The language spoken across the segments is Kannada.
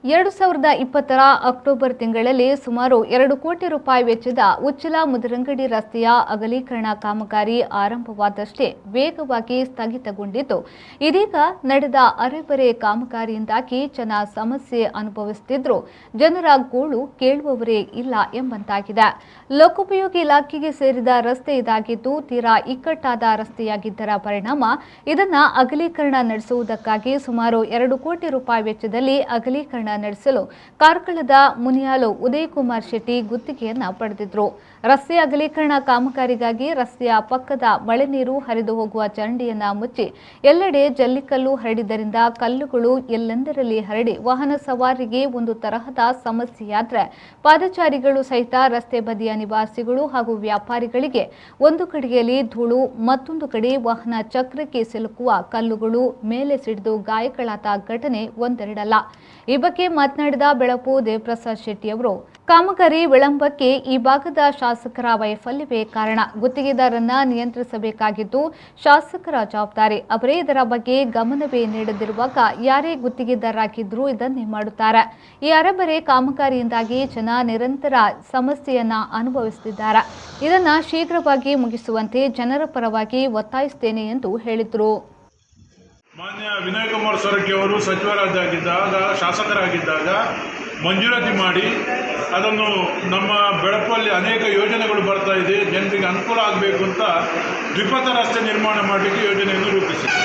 2020 ಅಕ್ಟೋಬರ್ ತಿಂಗಳಲ್ಲಿ ಸುಮಾರು 2 ಕೋಟಿ ರೂಪಾಯಿ ವೆಚ್ಚದ ಉಚ್ಚಿಲ ಮುದರಂಗಡಿ ರಸ್ತೆಯ ಅಗಲೀಕರಣ ಕಾಮಗಾರಿ ಆರಂಭವಾದಷ್ಟೇ ವೇಗವಾಗಿ ಸ್ಥಗಿತಗೊಂಡಿದ್ದು, ಇದೀಗ ನಡೆದ ಅರೆಬರೆ ಕಾಮಗಾರಿಯಿಂದಾಗಿ ಜನ ಸಮಸ್ಯೆ ಅನುಭವಿಸುತ್ತಿದ್ದರೂ ಜನರ ಗೋಳು ಕೇಳುವವರೇ ಇಲ್ಲ ಎಂಬಂತಾಗಿದೆ. ಲೋಕೋಪಯೋಗಿ ಇಲಾಖೆಗೆ ಸೇರಿದ ರಸ್ತೆ ಇದಾಗಿದ್ದು, ತೀರಾ ಇಕ್ಕಟ್ಟಾದ ರಸ್ತೆಯಾಗಿದ್ದರ ಪರಿಣಾಮ ಇದನ್ನು ಅಗಲೀಕರಣ ನಡೆಸುವುದಕ್ಕಾಗಿ ಸುಮಾರು 2 ಕೋಟಿ ರೂಪಾಯಿ ವೆಚ್ಚದಲ್ಲಿ ಅಗಲೀಕರಣ ನಡೆಸಲು ಕಾರ್ಕಳದ ಮುನಿಯಾಲು ಉದಯ್ ಕುಮಾರ್ ಶೆಟ್ಟಿ ಗುತ್ತಿಗೆಯನ್ನ ಪಡೆದಿದ್ರು. ರಸ್ತೆ ಅಗಲೀಕರಣ ಕಾಮಗಾರಿಗಾಗಿ ರಸ್ತೆಯ ಪಕ್ಕದ ಮಳೆ ನೀರು ಹರಿದು ಹೋಗುವ ಚರಂಡಿಯನ್ನ ಮುಚ್ಚಿ ಎಲ್ಲೆಡೆ ಜಲ್ಲಿಕಲ್ಲು ಹರಡಿದ್ದರಿಂದ ಕಲ್ಲುಗಳು ಎಲ್ಲೆಂದರಲ್ಲಿ ಹರಡಿ ವಾಹನ ಸವಾರಿಗೆ ಒಂದು ತರಹದ ಸಮಸ್ಯೆಯಾದರೆ, ಪಾದಚಾರಿಗಳು ಸಹಿತ ರಸ್ತೆ ಬದಿಯ ನಿವಾಸಿಗಳು ಹಾಗೂ ವ್ಯಾಪಾರಿಗಳಿಗೆ ಒಂದು ಕಡೆಯಲ್ಲಿ ಧೂಳು, ಮತ್ತೊಂದು ಕಡೆ ವಾಹನ ಚಕ್ರಕ್ಕೆ ಸಿಲುಕುವ ಕಲ್ಲುಗಳು ಮೇಲೆ ಸಿಡಿದು ಗಾಯಗಳಾದ ಘಟನೆ ಒಂದೆರಡಲ್ಲ. ಈ ಬಗ್ಗೆ ಮಾತನಾಡಿದ ಬೆಳಪು ದೇವಪ್ರಸಾದ್ ಶೆಟ್ಟಿ ಅವರು, ಕಾಮಗಾರಿ ವಿಳಂಬಕ್ಕೆ ಈ ಭಾಗದ ಶಾಸಕರ ವೈಫಲ್ಯವೇ ಕಾರಣ. ಗುತ್ತಿಗೆದಾರರನ್ನ ನಿಯಂತ್ರಿಸಬೇಕಾಗಿದ್ದು ಶಾಸಕರ ಜವಾಬ್ದಾರಿ. ಅವರೇ ಇದರ ಬಗ್ಗೆ ಗಮನವೇ ನೀಡದಿರುವಾಗ ಯಾರೇ ಗುತ್ತಿಗೆದಾರರಾಗಿದ್ರೂ ಇದನ್ನೇ ಮಾಡುತ್ತಾರೆ. ಈ ಅರೆಬರೆ ಕಾಮಗಾರಿಯಿಂದಾಗಿ ಜನ ನಿರಂತರ ಸಮಸ್ಯೆಯನ್ನ ಅನುಭವಿಸುತ್ತಿದ್ದಾರೆ. ಇದನ್ನ ಶೀಘ್ರವಾಗಿ ಮುಗಿಸುವಂತೆ ಜನರ ಪರವಾಗಿ ಒತ್ತಾಯಿಸುತ್ತೇನೆ ಎಂದು ಹೇಳಿದರು. ಮಾನ್ಯ ವಿನಯ್ ಕುಮಾರ್ ಸೊರಕೆ ಅವರು ಸಚಿವರಾಗಿದ್ದಾಗ, ಶಾಸಕರಾಗಿದ್ದಾಗ ಮಂಜೂರಾತಿ ಮಾಡಿ ಅದನ್ನು ನಮ್ಮ ಬೆಳಪಲ್ಲಿ ಅನೇಕ ಯೋಜನೆಗಳು ಬರ್ತಾ ಇದೆ, ಜನರಿಗೆ ಅನುಕೂಲ ಆಗಬೇಕು ಅಂತ ದ್ವಿಪಥ ರಸ್ತೆ ನಿರ್ಮಾಣ ಮಾಡಲಿಕ್ಕೆ ಯೋಜನೆಯನ್ನು ರೂಪಿಸಿದರು.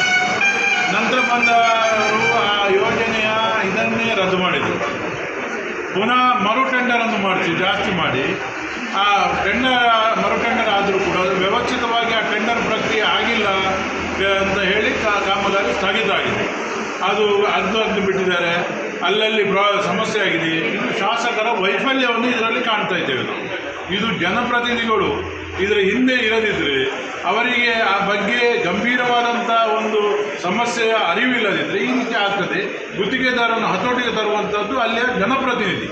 ನಂತರ ಬಂದವರು ಆ ಯೋಜನೆಯ ಇದನ್ನೇ ರದ್ದು ಮಾಡಿದರು. ಪುನಃ ಮರು ಟೆಂಡರನ್ನು ಮಾಡಿಸಿ ಜಾಸ್ತಿ ಮಾಡಿ ಆ ಮರು ಟೆಂಡರ್ ಆದರೂ ಕೂಡ ವ್ಯವಸ್ಥಿತವಾಗಿ ಆ ಟೆಂಡರ್ ಪ್ರಕ್ರಿಯೆ ಆಗಿಲ್ಲ ಅಂತ ಹೇಳಿ ಕಾಮಗಾರಿ ಸ್ಥಗಿತ ಆಗಿದೆ. ಅದು ಬಿಟ್ಟಿದ್ದಾರೆ. ಅಲ್ಲಲ್ಲಿ ಸಮಸ್ಯೆ ಆಗಿದೆ. ಇದು ಶಾಸಕರ ವೈಫಲ್ಯವನ್ನು ಇದರಲ್ಲಿ ಕಾಣ್ತಾ ಇದ್ದೇವೆ ನಾವು. ಇದು ಜನಪ್ರತಿನಿಧಿಗಳು ಇದರ ಹಿಂದೆ ಇರದಿದ್ದರೆ, ಅವರಿಗೆ ಆ ಬಗ್ಗೆ ಗಂಭೀರವಾದಂಥ ಒಂದು ಸಮಸ್ಯೆಯ ಅರಿವಿಲ್ಲದಿದ್ದರೆ ಈ ರೀತಿ ಆಗ್ತದೆ. ಗುತ್ತಿಗೆದಾರರನ್ನು ಹತೋಟಿಗೆ ತರುವಂಥದ್ದು ಅಲ್ಲಿಯ ಜನಪ್ರತಿನಿಧಿ.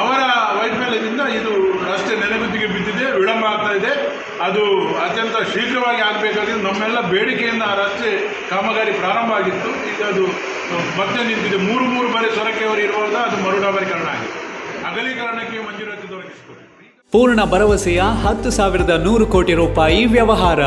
ಅವರ ವೈಫಲ್ಯದಿಂದ ಇದು ರಸ್ತೆ ನೆನೆಗುದ್ದಿಗೆ ಬಿದ್ದಿದೆ, ವಿಳಂಬ ಆಗ್ತಾ ಇದೆ. ಅದು ಅತ್ಯಂತ ಶೀಘ್ರವಾಗಿ ಆಗಬೇಕಾಗಿದ್ದು ನಮ್ಮೆಲ್ಲ ಬೇಡಿಕೆಯಿಂದ ಆ ರಸ್ತೆ ಕಾಮಗಾರಿ ಪ್ರಾರಂಭ ಆಗಿತ್ತು. ಈಗ ಅದು ಮತ್ತೆ ನಿಂತಿದೆ. ಮೂರು ಬಾರಿ ಸೊರಕೆಯವರು ಇರುವಾಗ ಅದು ಮರುಡಾಬರೀಕರಣ ಆಗಿದೆ. ಅಗಲೀಕರಣಕ್ಕೆ ಮಂಜೂರಾತಿ ದೊರಕಿಸಿಕೊಡಿ. ಪೂರ್ಣ ಭರವಸೆಯ 10,100 ಕೋಟಿ ರೂಪಾಯಿ ವ್ಯವಹಾರ.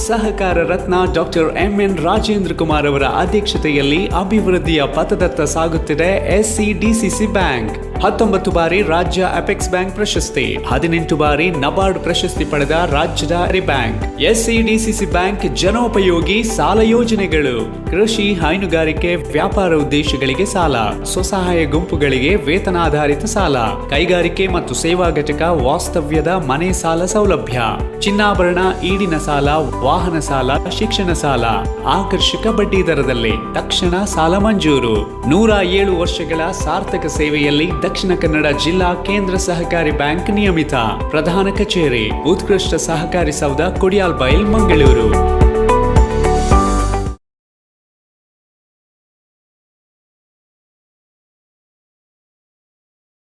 ಸಹಕಾರ ರತ್ನ ಡಾಕ್ಟರ್ ಎಂಎನ್ ರಾಜೇಂದ್ರ ಕುಮಾರ್ ಅವರ ಅಧ್ಯಕ್ಷತೆಯಲ್ಲಿ ಅಭಿವೃದ್ಧಿಯ ಪಥದತ್ತ ಸಾಗುತ್ತಿದೆ ಎಸ್ಸಿಡಿಸಿಸಿ ಬ್ಯಾಂಕ್. 19 ಬಾರಿ ರಾಜ್ಯ ಅಪೆಕ್ಸ್ ಬ್ಯಾಂಕ್ ಪ್ರಶಸ್ತಿ, 18 ಬಾರಿ ನಬಾರ್ಡ್ ಪ್ರಶಸ್ತಿ ಪಡೆದ ರಾಜ್ಯದ ಬ್ಯಾಂಕ್. ಎಸ್ಸಿಡಿಸಿಸಿ ಬ್ಯಾಂಕ್ ಜನೋಪಯೋಗಿ ಸಾಲ ಯೋಜನೆಗಳು, ಕೃಷಿ, ಹೈನುಗಾರಿಕೆ, ವ್ಯಾಪಾರ ಉದ್ದೇಶಗಳಿಗೆ ಸಾಲ, ಸ್ವಸಹಾಯ ಗುಂಪುಗಳಿಗೆ ವೇತನಾಧಾರಿತ ಸಾಲ, ಕೈಗಾರಿಕೆ ಮತ್ತು ಸೇವಾ ಘಟಕ ವಾಸ್ತವ್ಯದ ಮನೆ ಸಾಲ ಸೌಲಭ್ಯ, ಚಿನ್ನಾಭರಣ, ಈಡಿನ ಸಾಲ, ವಾಹನ ಸಾಲ, ಶಿಕ್ಷಣ ಸಾಲ, ಆಕರ್ಷಕ ಬಡ್ಡಿ ದರದಲ್ಲಿ ತಕ್ಷಣ ಸಾಲ ಮಂಜೂರು. 107 ವರ್ಷಗಳ ಸಾರ್ಥಕ ಸೇವೆಯಲ್ಲಿ ದಕ್ಷಿಣ ಕನ್ನಡ ಜಿಲ್ಲಾ ಕೇಂದ್ರ ಸಹಕಾರಿ ಬ್ಯಾಂಕ್ ನಿಯಮಿತ. ಪ್ರಧಾನ ಕಚೇರಿ, ಉತ್ಕೃಷ್ಟ ಸಹಕಾರಿ ಸೌಧ, ಕೊಡಿಯಾಲ್ ಬೈಲ್, ಮಂಗಳೂರು.